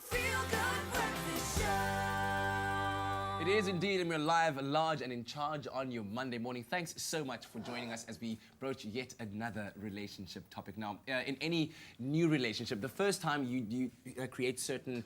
feel-good breakfast show. It is indeed, and we're live, large, and in charge on your Monday morning. Thanks so much for joining us as we broach yet another relationship topic. Now, in any new relationship, the first time you create certain,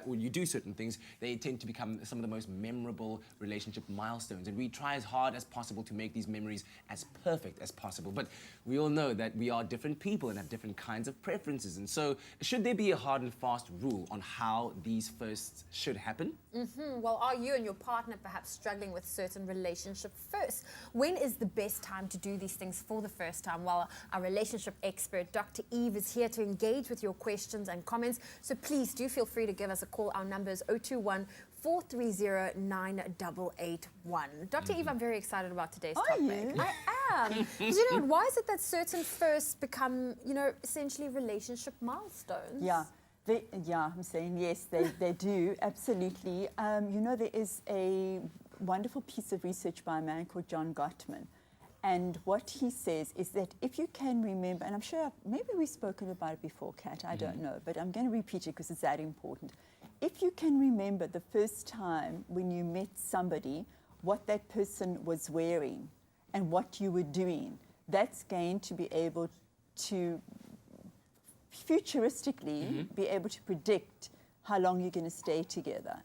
or you do certain things, they tend to become some of the most memorable relationship milestones. And we try as hard as possible to make these memories as perfect as possible. But we all know that we are different people and have different kinds of preferences. And so, should there be a hard and fast rule on how these firsts should happen? Well, are you and your partner perhaps struggling with certain relationship first? When is the best time to do these things for the first time? Well, our relationship expert, Dr. Eve, is here to engage with your questions and comments. So please do feel free to give us a call. Our number is 021 430 9881. Dr. Eve, I'm very excited about today's topic. Are you? I am. 'Cause you know what, why is it that certain firsts become, essentially relationship milestones? Yeah. I'm saying yes, they do, absolutely. There is a wonderful piece of research by a man called John Gottman. And what he says is that if you can remember, and I'm sure maybe we've spoken about it before, Kat, I don't know, but I'm going to repeat it because it's that important. If you can remember the first time when you met somebody, what that person was wearing and what you were doing, that's going to be able to futuristically be able to predict how long you're going to stay together.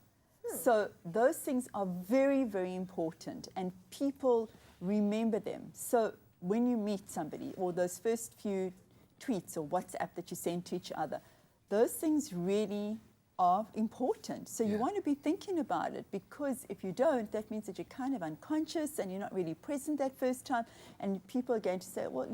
So those things are very, very important, and people remember them. So when you meet somebody, or those first few tweets or WhatsApp that you send to each other, those things really are important. So you want to be thinking about it, because if you don't, that means that you're kind of unconscious and you're not really present that first time, and people are going to say, well,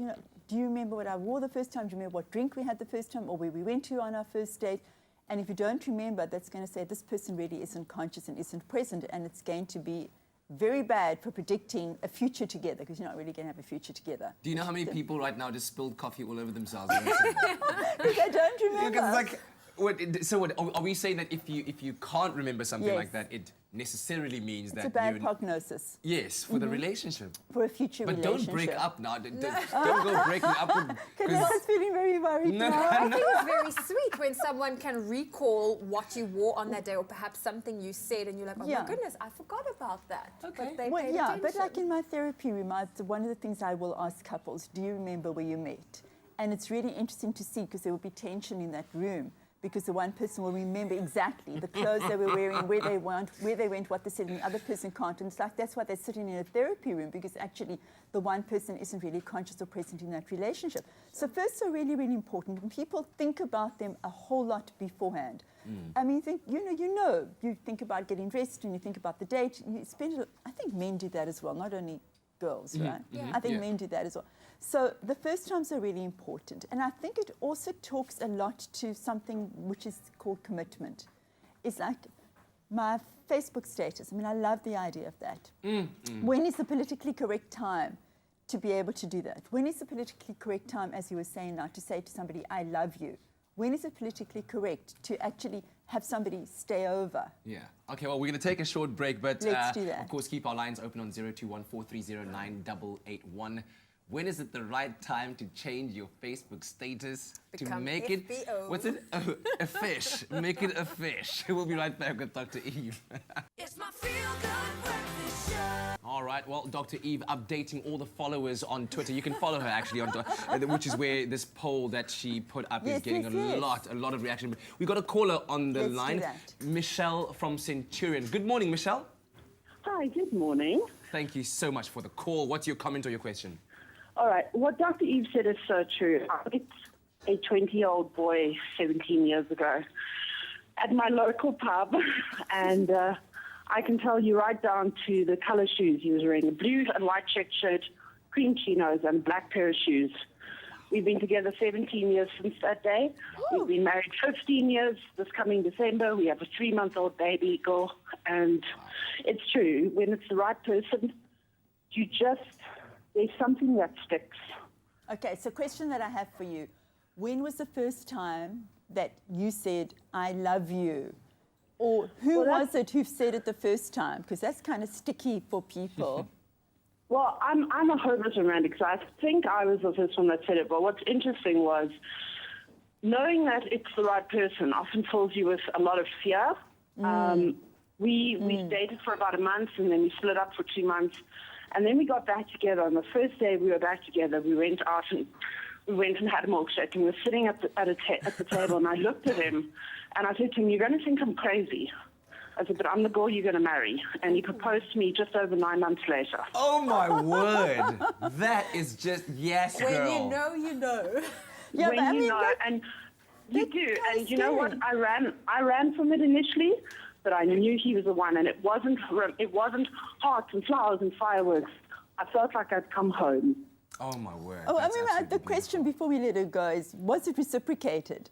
do you remember what I wore the first time? Do you remember what drink we had the first time, or where we went to on our first date? And if you don't remember, that's going to say this person really isn't conscious and isn't present, and it's going to be very bad for predicting a future together, because you're not really going to have a future together. Do you know how many people right now just spilled coffee all over themselves? Because I don't remember. Because are we saying that if you can't remember something like that, it necessarily means it's that a bad prognosis. Yes, for the relationship. For a future relationship. But don't break up now. Don't go breaking up. Because I was feeling very worried now. I think it's very sweet when someone can recall what you wore on that day, or perhaps something you said and you're like, oh my goodness, I forgot about that. Okay. But they paid attention. But like in my therapy room, one of the things I will ask couples, do you remember where you met? And it's really interesting to see, because there will be tension in that room, because the one person will remember exactly the clothes they were wearing, where they went, what they said, and the other person can't. And it's like that's why they're sitting in a therapy room, because actually the one person isn't really conscious or present in that relationship. So firsts are really, really important, and people think about them a whole lot beforehand. I mean, you think about getting dressed, and you think about the date. I think men do that as well, not only girls, right? I think men do that as well. So the first times are really important. And I think it also talks a lot to something which is called commitment. It's like my Facebook status. I mean, I love the idea of that. When is the politically correct time to be able to do that? When is the politically correct time, as you were saying now, to say to somebody, I love you? When is it politically correct to actually have somebody stay over? Yeah. Okay, well, we're going to take a short break, but Let's do that. Of course, keep our lines open on 021 430 9881. When is it the right time to change your Facebook status to make it... What's it? A fish. Make it a fish. We'll be right back with Dr. Eve. It's my feel-good breakfast show. All right, well, Dr. Eve updating all the followers on Twitter. You can follow her, actually, on which is where this poll that she put up is getting a lot of reaction. We got a caller on the line. Michelle from Centurion. Good morning, Michelle. Hi, good morning. Thank you so much for the call. What's your comment or your question? All right, what Dr. Eve said is so true. I met a 20-year-old boy 17 years ago at my local pub, and I can tell you right down to the colour shoes he was wearing: a blue and white check shirt, cream chinos, and black pair of shoes. We've been together 17 years since that day. We've been married 15 years this coming December. We have a 3-month-old baby girl, and it's true. When it's the right person, there's something that sticks. Okay, so question that I have for you. When was the first time that you said, I love you? Or who was it who said it the first time? Because that's kind of sticky for people. Well, I'm a hopeless romantic, so I think I was the first one that said it. But what's interesting was, knowing that it's the right person often fills you with a lot of fear. We dated for about a month, and then we split up for 2 months, and then we got back together. On the first day we were back together, we went out and had a milkshake, and we were sitting at the table, and I looked at him, and I said to him, "You're going to think I'm crazy." I said, "But I'm the girl you're going to marry." And he proposed to me just over 9 months later. Oh my word! That is just yes, girl. When you know, you know. Yeah, When but I you mean, know, and you do. kinda And you know what? scary. I ran from it initially, but I knew he was the one, and it wasn't hearts and flowers and fireworks. I felt like I'd come home. Oh my word! Oh, I That's mean, absolutely the question beautiful. before we let it go is, was it reciprocated?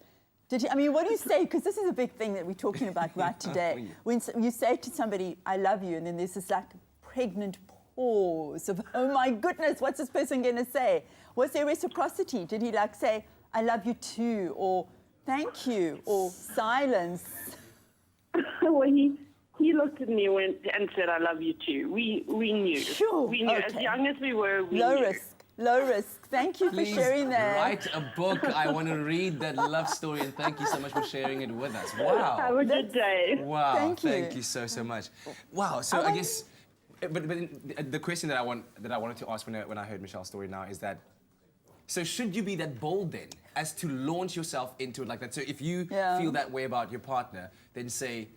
Did you, I mean, what do you say? Because this is a big thing that we're talking about right today. When you say to somebody, "I love you," and then there's this like pregnant pause of, "Oh my goodness, what's this person going to say?" Was there reciprocity? Did he like say, "I love you too," or "Thank you," or silence? Well, he looked at me and said, "I love you too." We knew. Sure, We knew. As okay. young as we were, we Low knew. risk, low risk. Thank you Please for sharing that. write a book. I want to read that love story, and thank you so much for sharing it with us. Wow. Have a good day. Wow, Thank you. thank you so much. Wow, so I guess, but the question that I wanted to ask when I heard Michelle's story now is that, so should you be that bold then, as to launch yourself into it like that? So if you Yeah. feel that way about your partner, then say,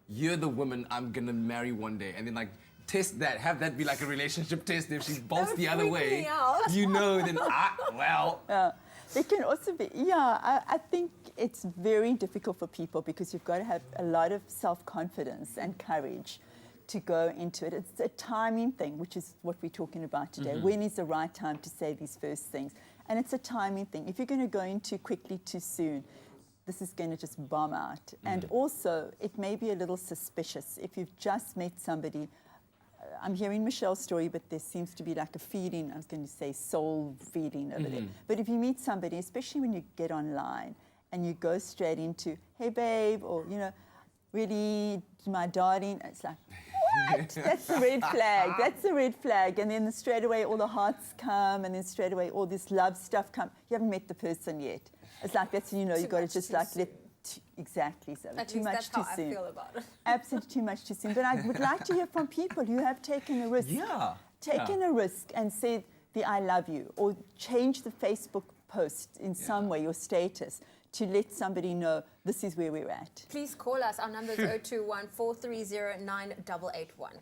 "You're the woman I'm gonna marry one day," and then like test that, have that be like a relationship test. If she bolts Don't the other freak way, me out. you know, then well. It can also be, I think it's very difficult for people because you've got to have a lot of self-confidence and courage to go into it. It's a timing thing, which is what we're talking about today. When is the right time to say these first things? And it's a timing thing. If you're going to go in too quickly, too soon, this is going to just bomb out. And also, it may be a little suspicious. If you've just met somebody, I'm hearing Michelle's story, but there seems to be like a feeling, I was going to say soul feeling over there. But if you meet somebody, especially when you get online and you go straight into, "Hey babe," or, you know, "Really, my darling," it's like, what? That's the red flag. That's the red flag. And then straight away all the hearts come, and then straight away all this love stuff come. You haven't met the person yet. It's like that's, you know, you've got to much just too like soon. exactly so. At Too least much that's too how soon. I feel about it. Absolutely too much too soon. But I would like to hear from people who have taken a risk. Yeah. Taken a risk and said the "I love you," or change the Facebook post in some way, your status, to let somebody know this is where we're at. Please call us. Our number is 021 430 9881.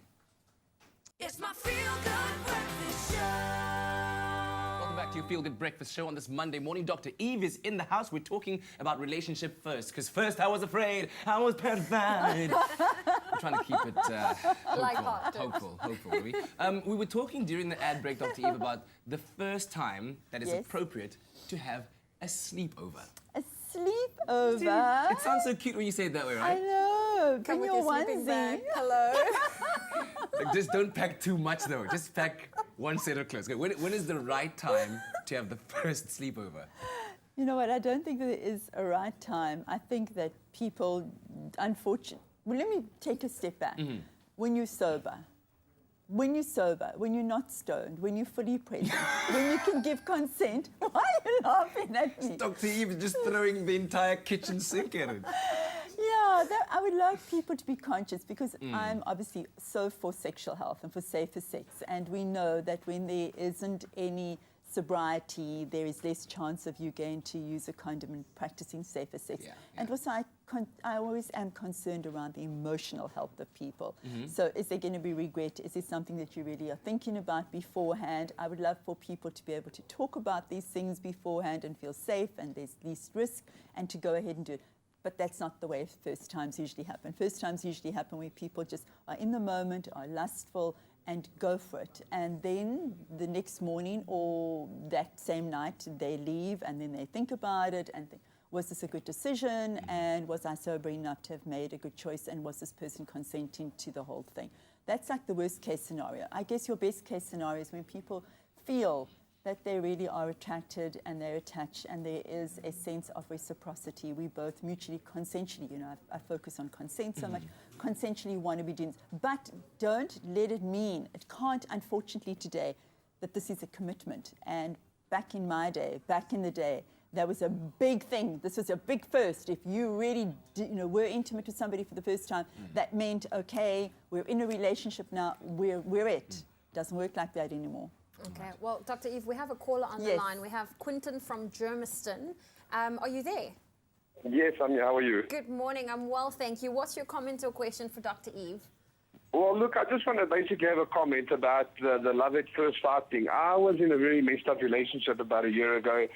It's my feel good breakfast show. Welcome back to your Feel Good Breakfast show on this Monday morning. Dr. Eve is in the house. We're talking about relationship first, because first I was afraid, I was petrified. I'm trying to keep it Lighthearted. hopeful. We were talking during the ad break, Dr. Eve, about the first time that is Yes. appropriate to have a sleepover. A sleepover. It sounds so cute when you say it that way, I right? know. Come Bring with your your sleeping onesie. bag. Hello. Like, just don't pack too much, though. Just pack one set of clothes. Okay, when is the right time to have the first sleepover? You know what? I don't think there is a right time. I think that people, unfortunately, well, let me take a step back. When you're sober, when you're not stoned, when you're fully present, when you can give consent, why are you laughing at me? Dr. Eve is just throwing the entire kitchen sink at it. Yeah, I would like people to be conscious because I'm obviously so for sexual health and for safer sex. And we know that when there isn't any sobriety, there is less chance of you going to use a condom and practicing safer sex. Yeah, And yeah. also, I always am concerned around the emotional health of people. So is there going to be regret? Is there something that you really are thinking about beforehand? I would love for people to be able to talk about these things beforehand and feel safe and there's least risk and to go ahead and do it. But that's not the way first times usually happen. First times usually happen where people just are in the moment, are lustful, and go for it. And then the next morning or that same night, they leave and then they think about it and think, was this a good decision? And was I sober enough to have made a good choice? And was this person consenting to the whole thing? That's like the worst case scenario. I guess your best case scenario is when people feel that they really are attracted and they're attached and there is a sense of reciprocity. We both mutually, consensually, you know, I focus on consent so much, consensually want to be doing this. But don't let it mean, it can't, unfortunately today, that this is a commitment. And back in my day, back in the day, that was a big thing. This was a big first. If you really were intimate with somebody for the first time, that meant, okay, we're in a relationship now, we're it. Doesn't work like that anymore. Okay. Well, Dr. Eve, we have a caller on the Yes. line. We have Quinton from Germiston. Are you there? Yes, I'm here. How are you? Good morning. I'm well, thank you. What's your comment or question for Dr. Eve? Well, look, I just want to basically have a comment about the love at first sight thing. I was in a really messed up relationship about a year ago.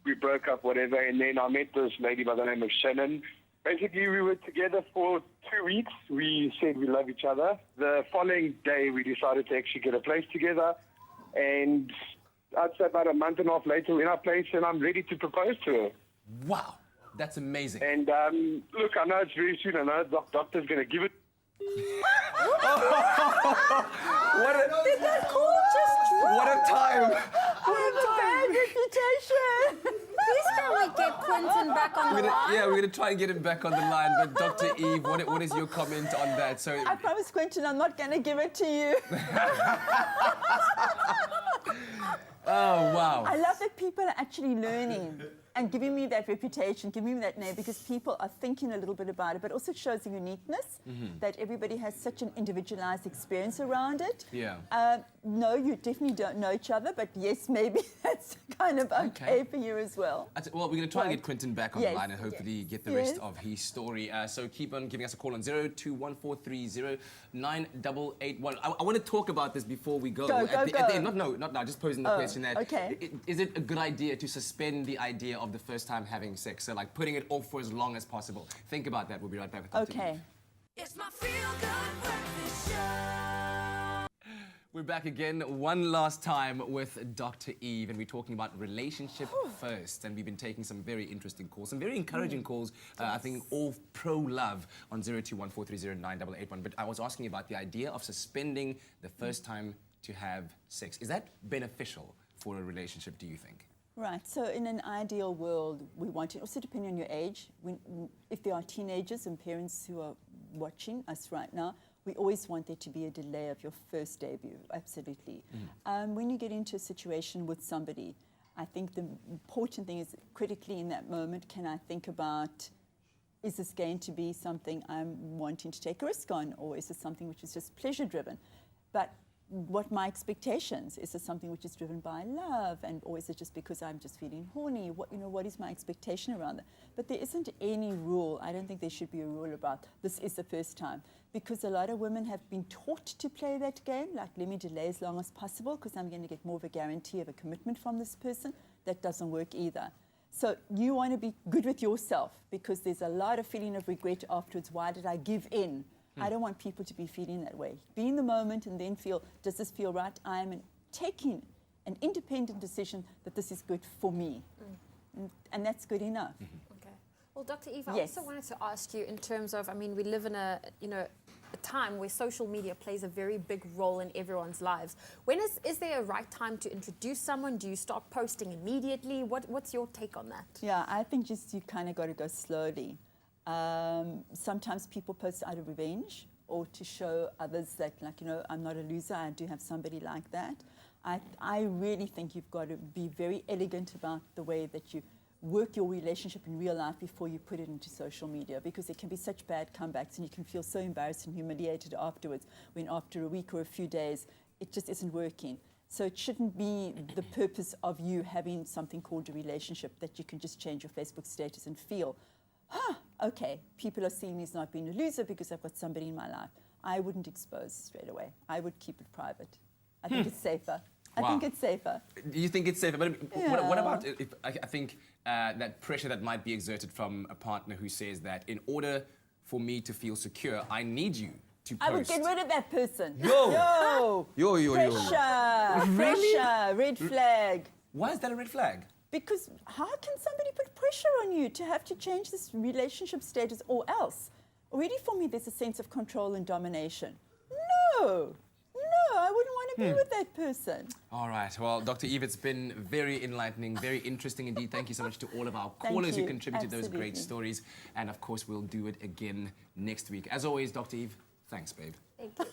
We broke up, whatever, and then I met this lady by the name of Shannon. Basically, we were together for 2 weeks. We said we love each other. The following day, we decided to actually get a place together. And I'd say about a month and a half later, we're in our place, and I'm ready to propose to her. Wow, that's amazing. And look, I know it's very soon. I know the doctor's going to give it. What a, Did that call just drop? what a time! I have a bad reputation. Please can we get Quinton back on the line? We're gonna try and get him back on the line. But Dr. Eve, what is your comment on that? So, I promise, Quentin, I'm not going to give it to you. oh wow. I love that people are actually learning and giving me that reputation, giving me that name, because people are thinking a little bit about it, but also it shows the uniqueness that everybody has such an individualized experience around it. Yeah. No, you definitely don't know each other, but yes, maybe that's kind of okay for you as well. Well, we're going to try and Right. get Quinton back on Yes. the line and hopefully get the Yes. rest of his story. So keep on giving us a call on 0214309881. I want to talk about this before we go. Go, at go. the end, not now, just posing the Oh, question that okay. is it a good idea to suspend the idea of the first time having sex? So like putting it off for as long as possible. Think about that. We'll be right back with Dr. Okay. Eve. It's my feel-good breakfast show. We're back again one last time with Dr. Eve, and we're talking about relationship first. And we've been taking some very interesting calls, some very encouraging calls, I think all pro-love on 0214309881. But I was asking about the idea of suspending the first time to have sex. Is that beneficial for a relationship, do you think? Right. So in an ideal world, we want it, also depending on your age, if there are teenagers and parents who are watching us right now, we always want there to be a delay of your first debut, absolutely. When you get into a situation with somebody, I think the important thing is critically in that moment, can I think about, is this going to be something I'm wanting to take a risk on, or is this something which is just pleasure-driven? But what my expectations? Is this something which is driven by love, or is it just because I'm just feeling horny? What is my expectation around that? But there isn't any rule. I don't think there should be a rule about this is the first time, because a lot of women have been taught to play that game, like let me delay as long as possible because I'm going to get more of a guarantee of a commitment from this person. That doesn't work either. So you want to be good with yourself, because there's a lot of feeling of regret afterwards. Why did I give in? I don't want people to be feeling that way. Be in the moment and then feel, does this feel right? I am taking an independent decision that this is good for me. And that's good enough. Okay. Well, Dr. Eve, I Yes. also wanted to ask you in terms of, we live in a time where social media plays a very big role in everyone's lives. When is there a right time to introduce someone? Do you start posting immediately? What's your take on that? Yeah, I think just you kind of got to go slowly. Sometimes people post out of revenge or to show others that, I'm not a loser, I do have somebody like that. I really think you've got to be very elegant about the way that you work your relationship in real life before you put it into social media, because it can be such bad comebacks and you can feel so embarrassed and humiliated afterwards when after a week or a few days it just isn't working. So it shouldn't be the purpose of you having something called a relationship that you can just change your Facebook status and feel, okay, people are seeing me as not being a loser because I've got somebody in my life. I wouldn't expose straight away. I would keep it private. I think it's safer. I think it's safer. You think it's safer? But what Yeah. about if I think that pressure that might be exerted from a partner who says that in order for me to feel secure, I need you to post. I would get rid of that person. Yo! Yo. Pressure. Pressure. Red flag. Why is that a red flag? Because how can somebody put pressure on you to have to change this relationship status or else? Already for me, there's a sense of control and domination. No, I wouldn't want to be with that person. All right. Well, Dr. Eve, it's been very enlightening, very interesting indeed. Thank you so much to all of our Thank callers who you. contributed those great Absolutely. stories. And of course, we'll do it again next week. As always, Dr. Eve, thanks, babe. Thank you.